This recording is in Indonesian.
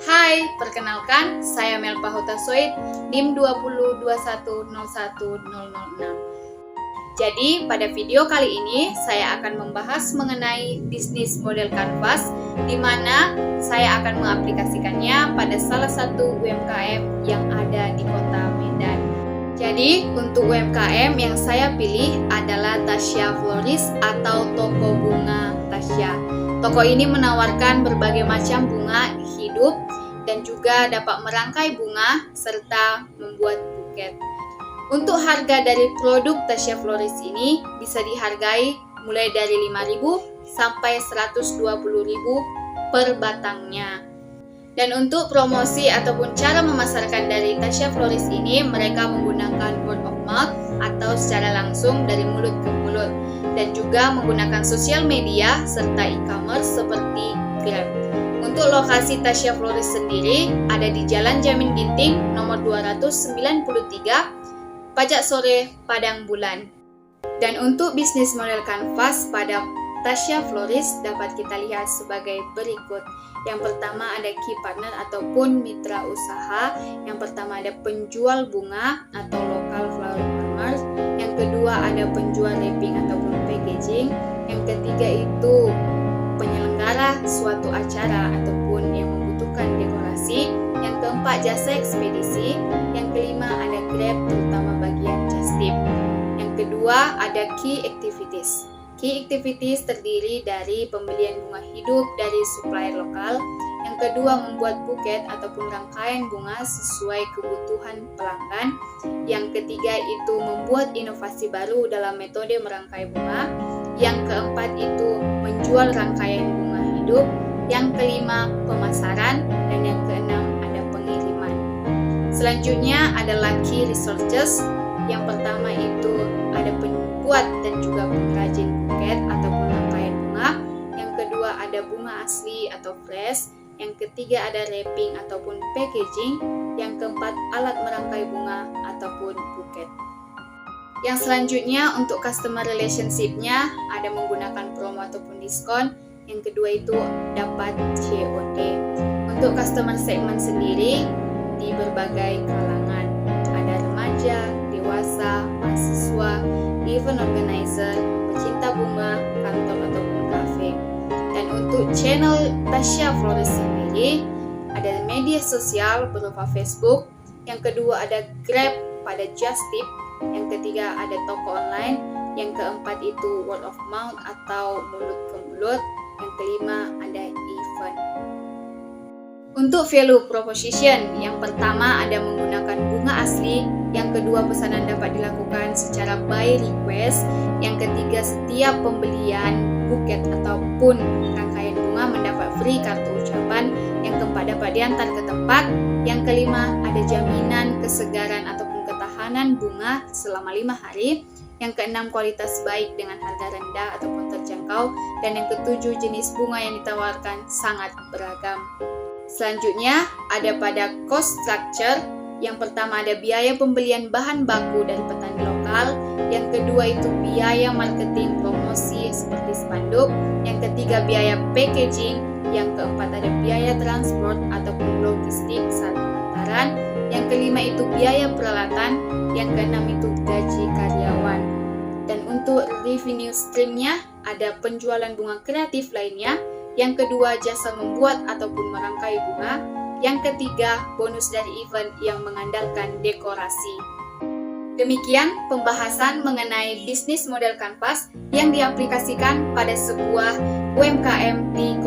Hai, perkenalkan, saya Melpa Hutasoid, NIM 202101006. Jadi, pada video kali ini saya akan membahas mengenai bisnis model kanvas, di mana saya akan mengaplikasikannya pada salah satu UMKM yang ada di kota Medan. Jadi, untuk UMKM yang saya pilih adalah Tasya Florist atau toko bunga Tasya. Toko ini menawarkan berbagai macam bunga hidup dan juga dapat merangkai bunga serta membuat buket. Untuk harga dari produk Tasya Florist ini bisa dihargai mulai dari 5.000 sampai 120.000 per batangnya. Dan untuk promosi ataupun cara memasarkan dari Tasya Florist ini, mereka menggunakan word of mouth atau secara langsung dari mulut ke mulut, dan juga menggunakan sosial media serta e-commerce seperti Grab. Untuk lokasi Tasya Florist sendiri ada di Jalan Jamin Ginting nomor 293, Pajak Sore, Padang Bulan. Dan untuk bisnis model kanvas pada Tasya Florist dapat kita lihat sebagai berikut. Yang pertama ada key partner ataupun mitra usaha. Yang pertama ada penjual bunga atau local flower farmers. Yang kedua ada penjual wrapping ataupun packaging. Yang ketiga itu penyelenggara suatu acara ataupun yang membutuhkan dekorasi. Yang keempat jasa ekspedisi. Yang kelima ada Grab terutama bagian just tip. Yang kedua ada key activities. Key activities terdiri dari pembelian bunga hidup dari supplier lokal. Yang kedua membuat buket ataupun rangkaian bunga sesuai kebutuhan pelanggan. Yang ketiga itu membuat inovasi baru dalam metode merangkai bunga. Yang keempat itu menjual rangkaian bunga hidup. Yang kelima pemasaran, dan yang keenam ada pengiriman. Selanjutnya adalah key researchers. Yang pertama itu ada pembuat dan juga pengrajin buket ataupun rangkaian bunga. Yang kedua ada bunga asli atau fresh. Yang ketiga ada wrapping ataupun packaging. Yang keempat alat merangkai bunga ataupun buket. Yang selanjutnya untuk customer relationship-nya ada menggunakan promo ataupun diskon. Yang kedua itu dapat COD. Untuk customer segment sendiri di berbagai kalangan, ada remaja, dewasa, mahasiswa, event organizer, pecinta bunga, kantor ataupun kafe. Dan untuk channel Tasya Florist sendiri ada media sosial berupa Facebook. Yang kedua ada Grab pada Just Tip. Yang ketiga ada toko online. Yang keempat itu word of mouth atau mulut ke mulut. Yang kelima ada event. Untuk value proposition, yang pertama ada menggunakan bunga asli. Yang kedua pesanan dapat dilakukan secara by request. Yang ketiga setiap pembelian buket ataupun rangkaian bunga mendapat free kartu ucapan. Yang keempat dapat diantar ke tempat. Yang kelima ada jaminan kesegaran ataupun ketahanan bunga selama 5 hari. Yang keenam kualitas baik dengan harga rendah ataupun terjangkau. Dan yang ketujuh jenis bunga yang ditawarkan sangat beragam. Selanjutnya ada pada cost structure. Yang pertama ada biaya pembelian bahan baku dari petani lokal. Yang kedua itu biaya marketing promosi seperti spanduk. Yang ketiga biaya packaging. Yang keempat ada biaya transport ataupun logistik saat pengantaran. Yang kelima itu biaya peralatan. Yang keenam itu gaji karyawan. Dan untuk revenue streamnya ada penjualan bunga kreatif lainnya. Yang kedua jasa membuat ataupun merangkai bunga. Yang ketiga bonus dari event yang mengandalkan dekorasi. Demikian pembahasan mengenai bisnis model kanvas yang diaplikasikan pada sebuah UMKM di